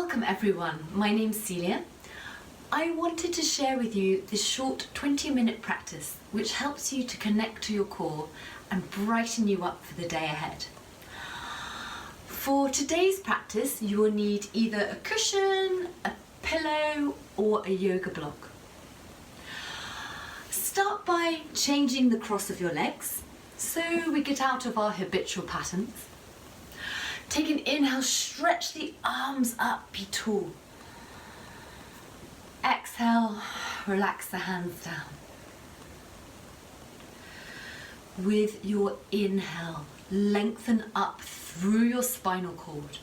Welcome everyone, my name's Celia. I wanted to share with you this short 20-minute practice which helps you to connect to your core and brighten you up for the day ahead. For today's practice you will need either a cushion, a pillow or a yoga block. Start by changing the cross of your legs so we get out of our habitual patterns. Take an inhale, stretch the arms up, be tall. Exhale, relax the hands down. With your inhale, lengthen up through your spinal cord.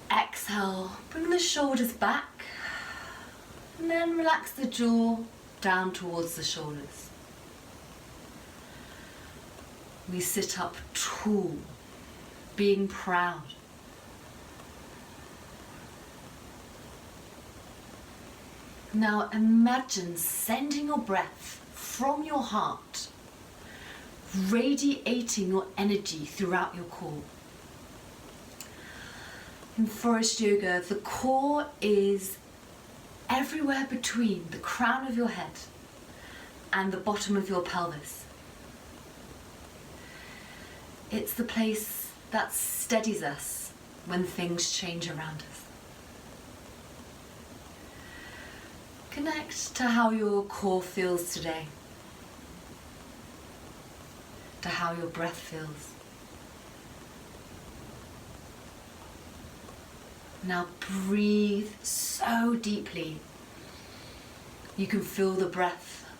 Exhale, bring the shoulders back and then relax the jaw down towards the shoulders. We sit up tall, being proud. Now imagine sending your breath from your heart, radiating your energy throughout your core. In Forest Yoga, the core is everywhere between the crown of your head and the bottom of your pelvis. It's the place that steadies us when things change around us. Connect to how your core feels today, to how your breath feels. Now breathe so deeply. You can feel the breath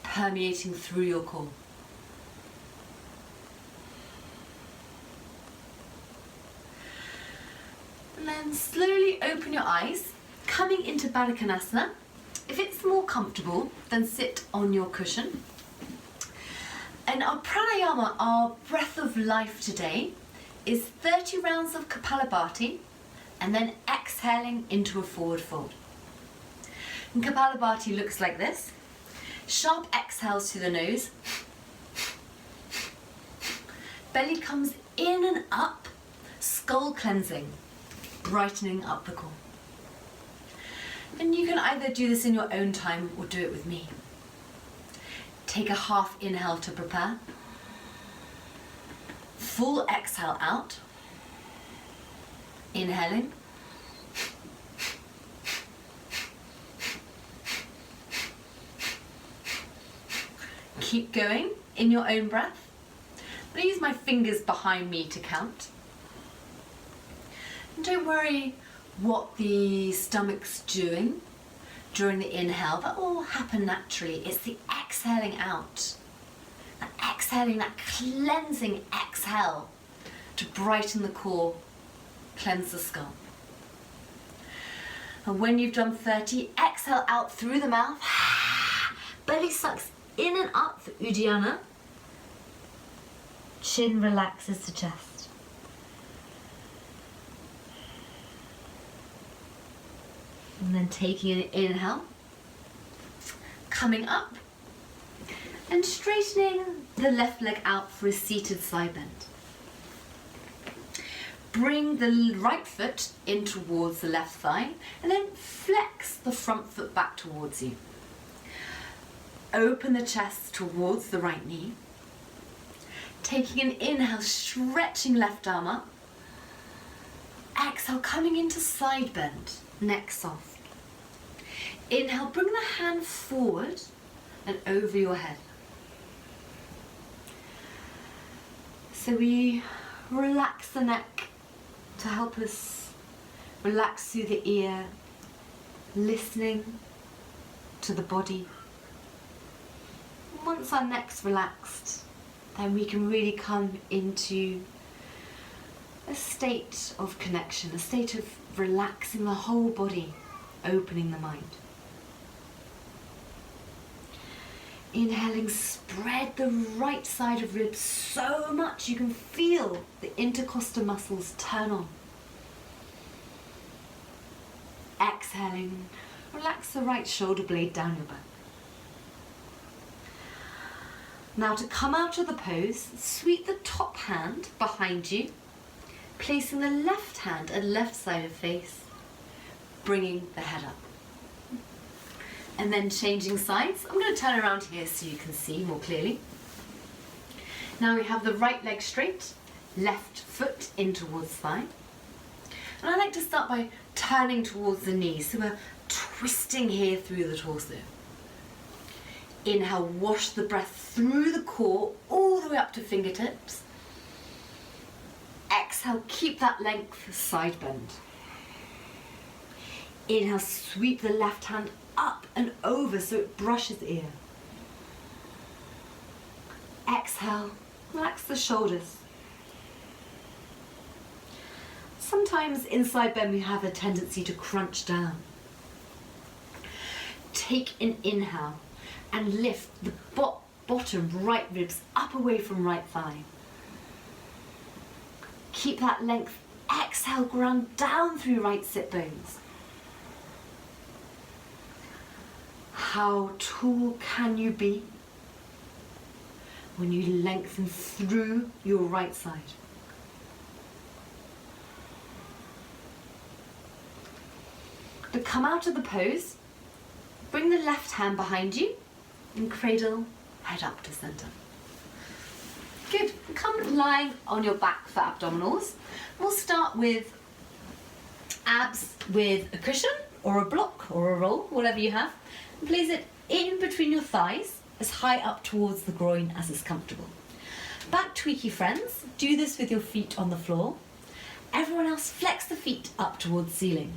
permeating through your core. And then slowly open your eyes, coming into Baddha Konasana. If it's more comfortable, then sit on your cushion. And our pranayama, our breath of life today, is 30 rounds of Kapalabhati and then exhaling into a forward fold. And Kapalabhati looks like this. Sharp exhales through the nose. Belly comes in and up, skull cleansing, brightening up the core. And you can either do this in your own time or do it with me. Take a half inhale to prepare. Full exhale out. Inhaling. Keep going in your own breath. I'm going to use my fingers behind me to count. And don't worry what the stomach's doing during the inhale. That will happen naturally. It's the exhaling out. And exhaling, that cleansing exhale to brighten the core, cleanse the skull. And when you've done 30, exhale out through the mouth. Belly sucks in and up for Uddiyana. Chin relaxes the chest. And then taking an inhale, coming up and straightening the left leg out for a seated side bend. Bring the right foot in towards the left thigh and then flex the front foot back towards you. Open the chest towards the right knee. Taking an inhale, stretching left arm up. Exhale, coming into side bend, neck soft. Inhale, bring the hand forward and over your head. So we relax the neck to help us relax through the ear, listening to the body. Once our neck's relaxed, then we can really come into a state of connection, a state of relaxing the whole body, opening the mind. Inhaling, spread the right side of ribs so much you can feel the intercostal muscles turn on. Exhaling, relax the right shoulder blade down your back. Now to come out of the pose, sweep the top hand behind you, placing the left hand at left side of face, bringing the head up. And then changing sides. I'm going to turn around here so you can see more clearly. Now we have the right leg straight, left foot in towards thigh. And I like to start by turning towards the knees, so we're twisting here through the torso. Inhale, wash the breath through the core, all the way up to fingertips. Exhale, keep that length, side bend. Inhale, sweep the left hand up and over so it brushes ear. Exhale, relax the shoulders. Sometimes in side bend we have a tendency to crunch down. Take an inhale and lift the bottom right ribs up away from right thigh. Keep that length. Exhale, ground down through right sit bones. How tall can you be when you lengthen through your right side? To come out of the pose, bring the left hand behind you and cradle, head up to center. Good. Come lying on your back for abdominals. We'll start with abs with a cushion or a block or a roll, whatever you have, and place it in between your thighs as high up towards the groin as is comfortable. Back tweaky friends, do this with your feet on the floor. Everyone else flex the feet up towards ceiling.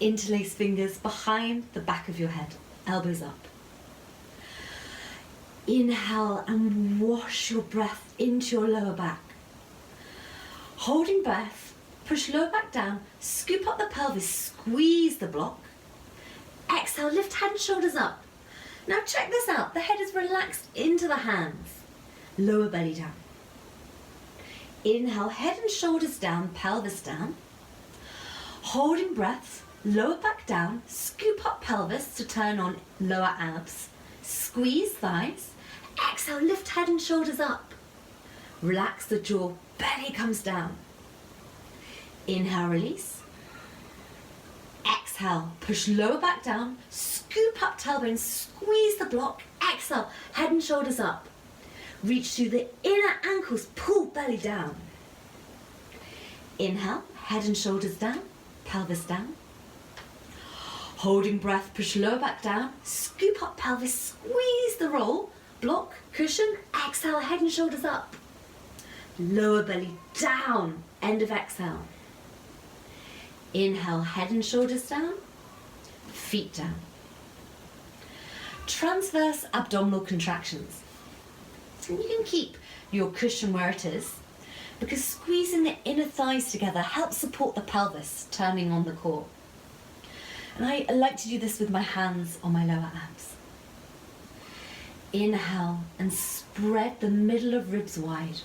Interlace fingers behind the back of your head, elbows up. Inhale and wash your breath into your lower back. Holding breath, push lower back down, scoop up the pelvis, squeeze the block. Exhale, lift head and shoulders up. Now check this out, the head is relaxed into the hands, lower belly down. Inhale, head and shoulders down, pelvis down. Holding breath, lower back down, scoop up pelvis to turn on lower abs, squeeze thighs. Exhale, lift head and shoulders up. Relax the jaw, belly comes down. Inhale, release. Exhale, push lower back down, scoop up tailbone, squeeze the block. Exhale, head and shoulders up. Reach through the inner ankles, pull belly down. Inhale, head and shoulders down, pelvis down. Holding breath, push lower back down, scoop up pelvis, squeeze the roll, block, cushion. Exhale, head and shoulders up. Lower belly down, end of exhale. Inhale, head and shoulders down, feet down. Transverse abdominal contractions. And you can keep your cushion where it is, because squeezing the inner thighs together helps support the pelvis, turning on the core. And I like to do this with my hands on my lower abs. Inhale and spread the middle of ribs wide.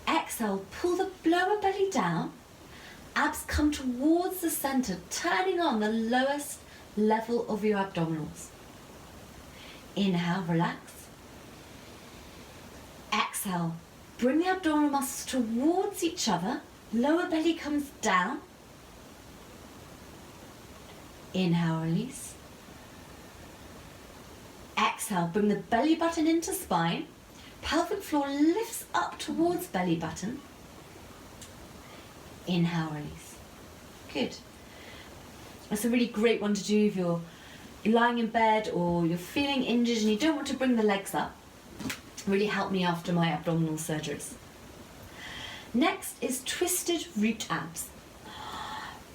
Exhale, pull the lower belly down. Abs come towards the center, turning on the lowest level of your abdominals. Inhale, relax. Exhale, bring the abdominal muscles towards each other. Lower belly comes down. Inhale, release. Exhale, bring the belly button into spine. Pelvic floor lifts up towards belly button. Inhale, release. Good. That's a really great one to do if you're lying in bed or you're feeling injured and you don't want to bring the legs up. Really helped me after my abdominal surgeries. Next is twisted root abs.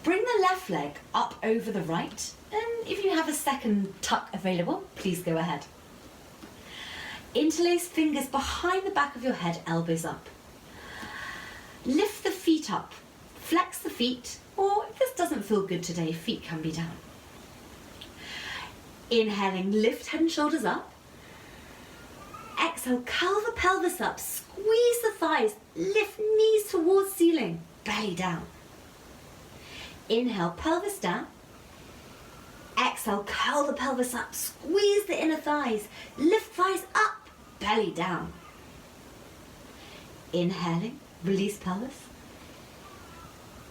Bring the left leg up over the right, and if you have a second tuck available, please go ahead. Interlace fingers behind the back of your head, elbows up. Lift the feet up. Flex the feet, or if this doesn't feel good today, feet can be down. Inhaling, lift head and shoulders up. Exhale, curl the pelvis up, squeeze the thighs, lift knees towards ceiling, belly down. Inhale, pelvis down. Exhale. Exhale, curl the pelvis up, squeeze the inner thighs, lift thighs up, belly down. Inhaling, release pelvis.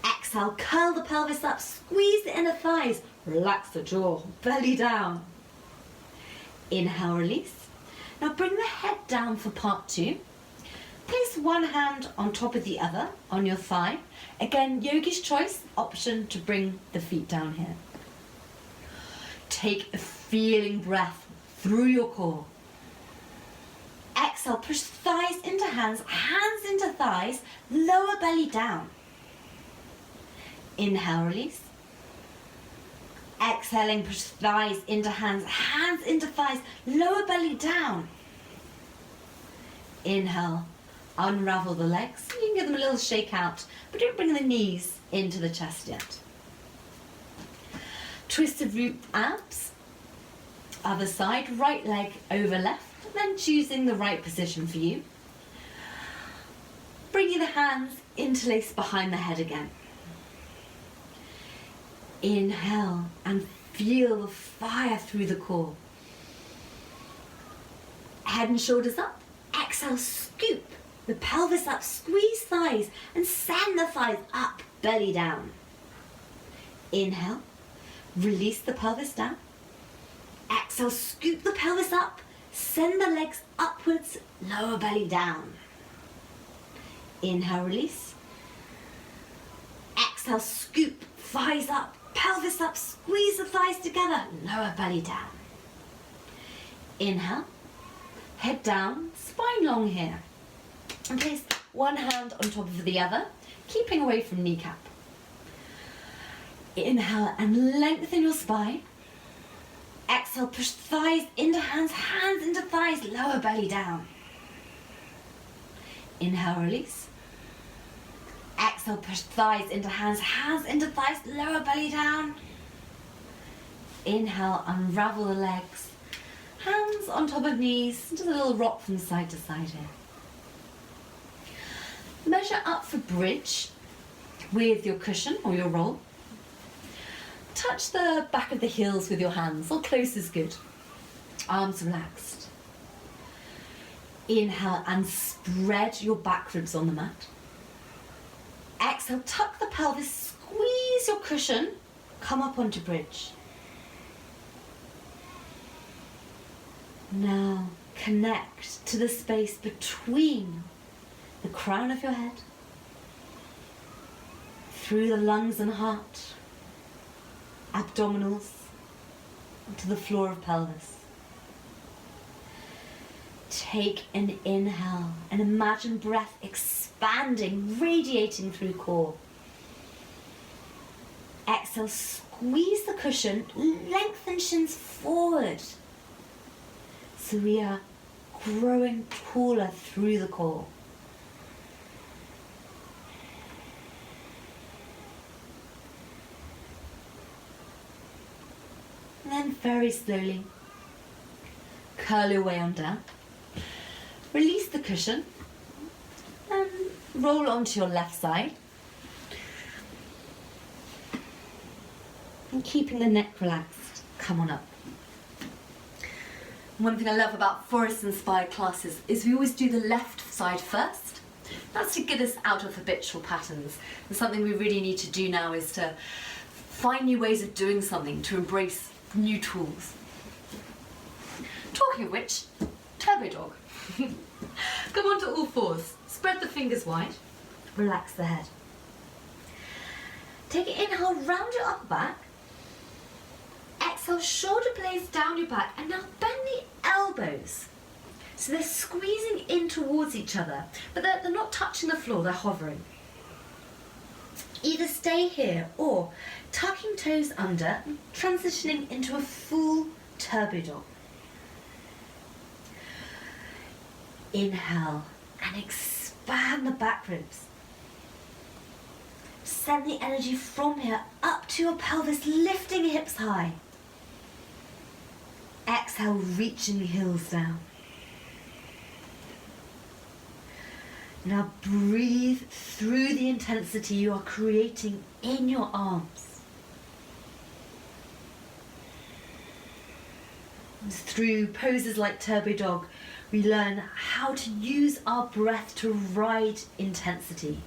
Exhale, curl the pelvis up, squeeze the inner thighs, relax the jaw, belly down. Inhale, release. Now bring the head down for part 2. Place one hand on top of the other on your thigh. Again, yogi's choice, option to bring the feet down here. Take a feeling breath through your core. Exhale, push thighs into hands, hands into thighs, lower belly down. Inhale, release. Exhaling, push thighs into hands, hands into thighs, lower belly down. Inhale, unravel the legs. You can give them a little shake out, but don't bring the knees into the chest yet. Twisted root abs. Other side, right leg over left, then choosing the right position for you. Bringing the hands interlace behind the head again. Inhale and feel the fire through the core. Head and shoulders up. Exhale, scoop the pelvis up, squeeze thighs and send the thighs up, belly down. Inhale, release the pelvis down. Exhale, scoop the pelvis up, send the legs upwards, lower belly down. Inhale, release. Exhale, scoop, thighs up, pelvis up, squeeze the thighs together, lower belly down. Inhale, head down, spine long here. And place one hand on top of the other, keeping away from kneecap. Inhale and lengthen your spine. Exhale, push thighs into hands, hands into thighs, lower belly down. Inhale, release. Exhale, push thighs into hands, hands into thighs, lower belly down. Inhale, unravel the legs. Hands on top of knees, just a little rock from side to side here. Measure up for bridge with your cushion or your roll. Touch the back of the heels with your hands, or close is good. Arms relaxed. Inhale and spread your back ribs on the mat. Exhale, tuck the pelvis, squeeze your cushion, come up onto bridge. Now connect to the space between the crown of your head, through the lungs and heart, abdominals, to the floor of pelvis. Take an inhale and imagine breath expanding, radiating through core. Exhale, squeeze the cushion, lengthen shins forward. So we are growing taller through the core. And then very slowly, curl your way on down. Release the cushion and roll onto your left side. And keeping the neck relaxed, come on up. One thing I love about forest-inspired classes is we always do the left side first. That's to get us out of habitual patterns. And something we really need to do now is to find new ways of doing something, to embrace new tools. Talking of which, turbo dog. Come on to all fours, spread the fingers wide, Relax the head. Take an inhale, round your upper back. Exhale, shoulder blades down your back, and now bend the elbows. So they're squeezing in towards each other, but they're not touching the floor, they're hovering. Either stay here or tucking toes under, transitioning into a full turbo dog. Inhale and expand the back ribs. Send the energy from here up to your pelvis, lifting hips high. Exhale, reaching the heels down. Now breathe through the intensity you are creating in your arms. Through poses like Turbo Dog, we learn how to use our breath to ride intensity.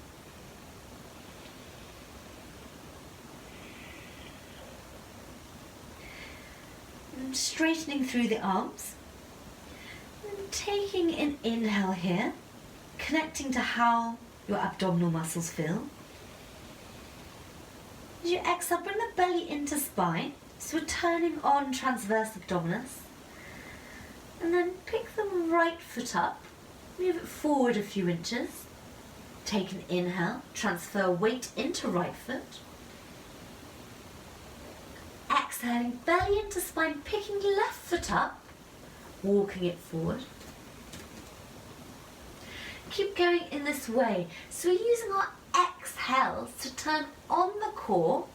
And straightening through the arms. And taking an inhale here, connecting to how your abdominal muscles feel. As you exhale, bring the belly into spine. So we're turning on transverse abdominis. And then pick the right foot up, move it forward a few inches. Take an inhale, transfer weight into right foot. Exhaling, belly into spine, picking left foot up, walking it forward. Keep going in this way. So we're using our exhales to turn on the core,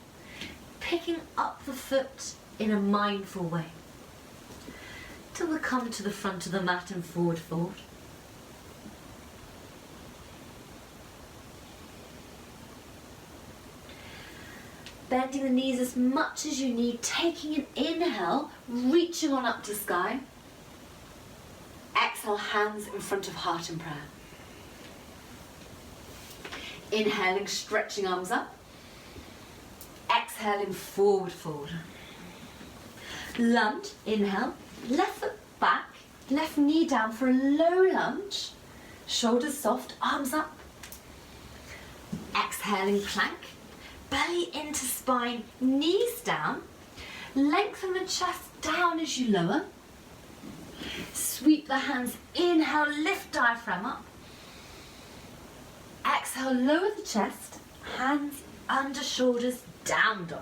picking up the foot in a mindful way. Till we come to the front of the mat and forward fold. Bending the knees as much as you need, taking an inhale, reaching on up to sky. Exhale, hands in front of heart in prayer. Inhaling, stretching arms up. Exhaling, forward fold. Lunge, inhale, left foot back, left knee down for a low lunge. Shoulders soft, arms up. Exhaling, plank. Belly into spine, knees down. Lengthen the chest down as you lower. Sweep the hands, inhale, lift diaphragm up. Exhale, lower the chest, hands under shoulders, down dog.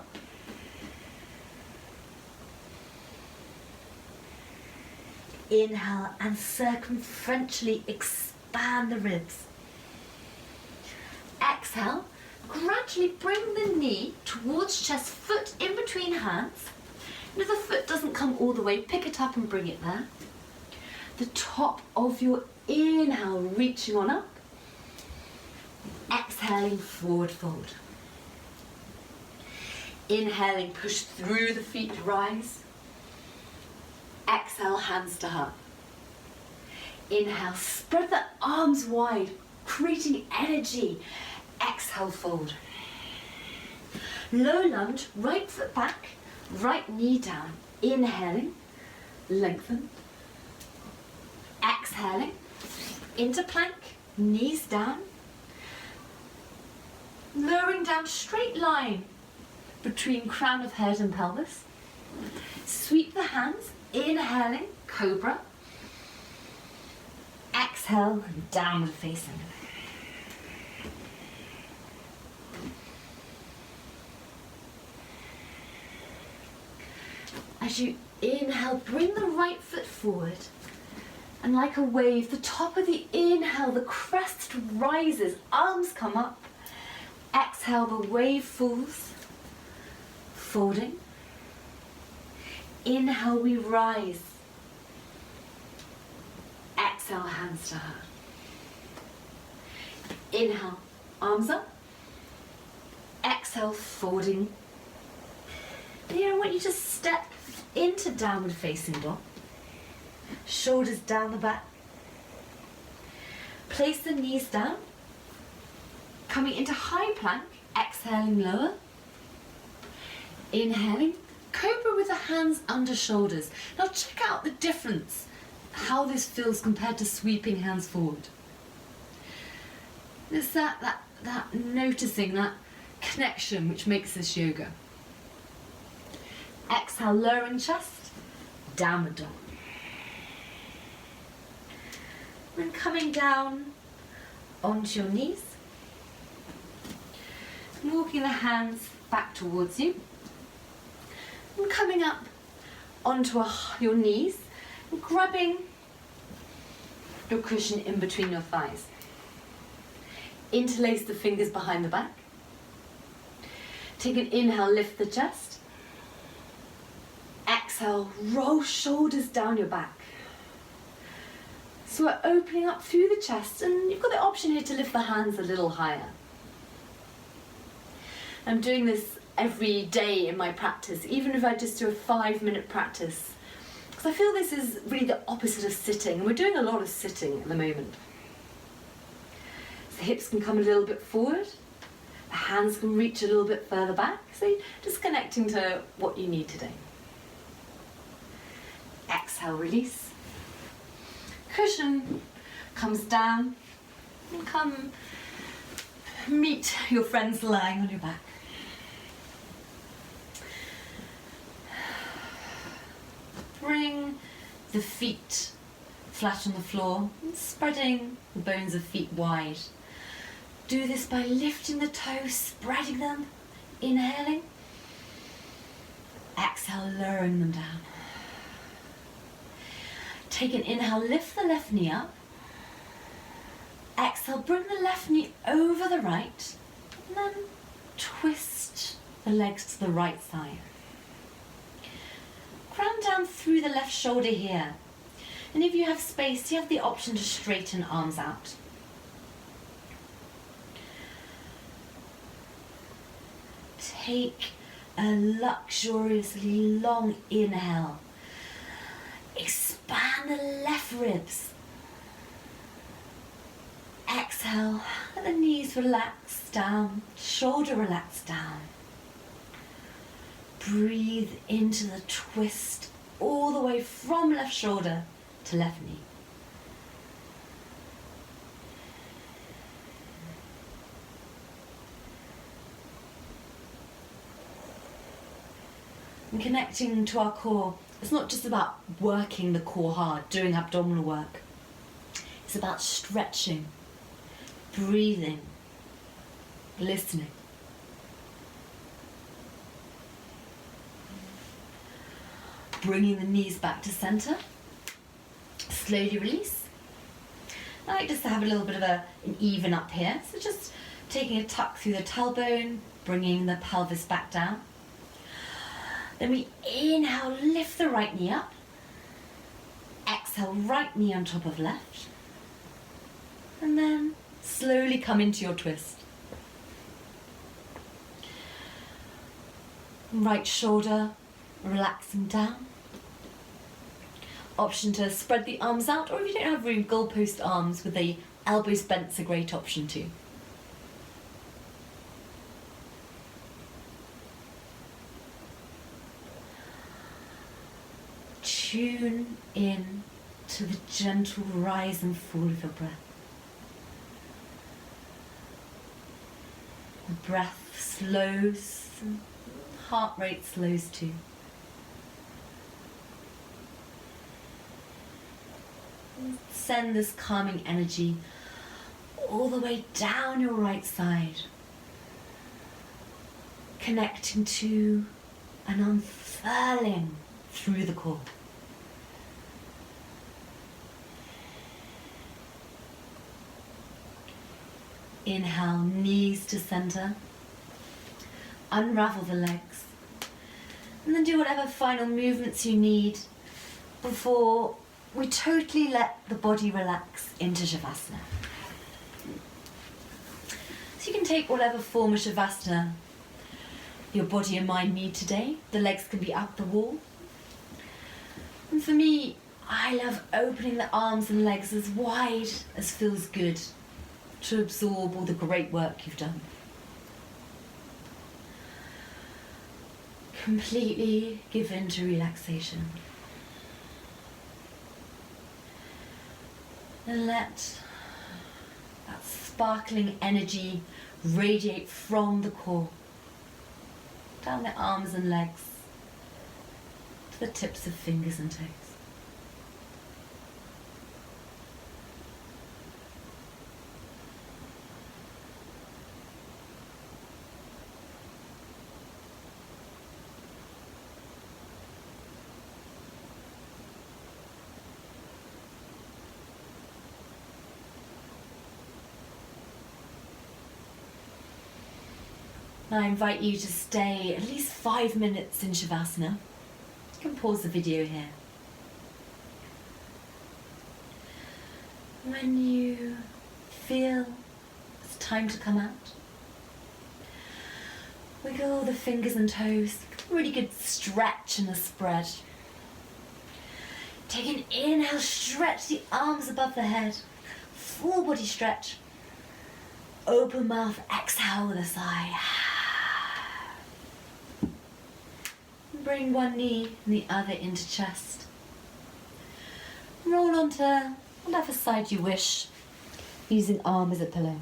Inhale and circumferentially expand the ribs. Exhale, gradually bring the knee towards chest, foot in between hands. And if the foot doesn't come all the way, pick it up and bring it there. The top of your inhale, reaching on up. Exhaling, forward fold. Inhaling, push through the feet, rise. Exhale, hands to heart. Inhale, spread the arms wide, creating energy. Exhale, fold. Low lunge, right foot back, right knee down. Inhaling, lengthen. Exhaling, into plank, knees down. Lowering down, straight line between crown of head and pelvis. Sweep the hands, inhaling, cobra. Exhale, downward facing. As you inhale, bring the right foot forward. And like a wave, the top of the inhale, the crest rises, arms come up. Exhale, the wave falls, folding. Inhale, we rise. Exhale, hands to heart. Inhale, arms up. Exhale, folding. Here I want you to step into downward facing dog. Shoulders down the back. Place the knees down. Coming into high plank, exhaling lower. Inhaling, cobra with the hands under shoulders. Now check out the difference, how this feels compared to sweeping hands forward. It's that noticing, that connection which makes this yoga. Exhale, lowering chest, downward dog. And coming down onto your knees. Walking the hands back towards you. And coming up onto your knees and grabbing your cushion in between your thighs. Interlace the fingers behind the back. Take an inhale, lift the chest. Exhale, roll shoulders down your back. So we're opening up through the chest, and you've got the option here to lift the hands a little higher. I'm doing this every day in my practice, even if I just do a 5-minute practice. because I feel this is really the opposite of sitting, and we're doing a lot of sitting at the moment. So the hips can come a little bit forward, the hands can reach a little bit further back, so just connecting to what you need today. Exhale, release. Cushion comes down, and come meet your friends lying on your back. Bring the feet flat on the floor, spreading the bones of feet wide. Do this by lifting the toes, spreading them, inhaling. Exhale, lowering them down. Take an inhale, lift the left knee up. Exhale, bring the left knee over the right, and then twist the legs to the right side. Ground down through the left shoulder here. And if you have space, you have the option to straighten arms out. Take a luxuriously long inhale. Expand the left ribs. Exhale, let the knees relax down, shoulder relax down. Breathe into the twist all the way from left shoulder to left knee. And connecting to our core, it's not just about working the core hard, doing abdominal work. It's about stretching, breathing, listening. Bringing the knees back to center. Slowly release. I like just to have a little bit of an even up here. So just taking a tuck through the tailbone, bringing the pelvis back down. Then we inhale, lift the right knee up. Exhale, right knee on top of left. And then slowly come into your twist. Right shoulder relaxing down. Option to spread the arms out, or if you don't have room, goalpost arms with the elbows bent is a great option too. Tune in to the gentle rise and fall of your breath. The breath slows, and heart rate slows too. Send this calming energy all the way down your right side, connecting to and unfurling through the core. Inhale, knees to center. Unravel the legs. And then do whatever final movements you need before we totally let the body relax into Shavasana. So you can take whatever form of Shavasana your body and mind need today. The legs can be up the wall. And for me, I love opening the arms and legs as wide as feels good to absorb all the great work you've done. Completely give in to relaxation. And let that sparkling energy radiate from the core, down the arms and legs, to the tips of fingers and toes. Now I invite you to stay at least 5 minutes in Shavasana. You can pause the video here. When you feel it's time to come out, wiggle the fingers and toes. Really good stretch and a spread. Take an inhale, stretch the arms above the head. Full body stretch. Open mouth, exhale with a sigh. Bring one knee and the other into chest. Roll onto whatever side you wish, using arm as a pillow.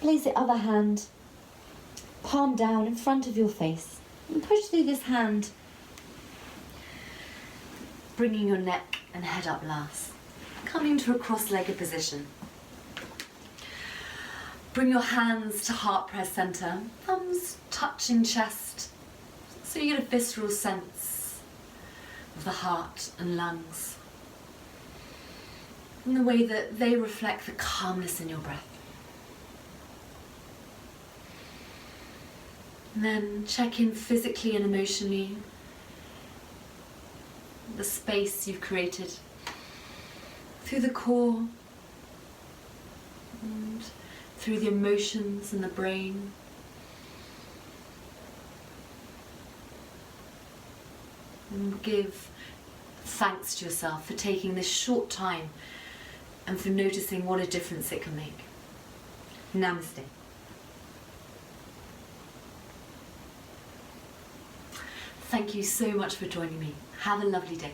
Place the other hand, palm down in front of your face, and push through this hand, bringing your neck and head up last. Coming to a cross-legged position. Bring your hands to heart press center, thumbs touching chest, so you get a visceral sense of the heart and lungs, in the way that they reflect the calmness in your breath. And then check in physically and emotionally the space you've created through the core and through the emotions and the brain. And give thanks to yourself for taking this short time and for noticing what a difference it can make. Namaste. Thank you so much for joining me. Have a lovely day.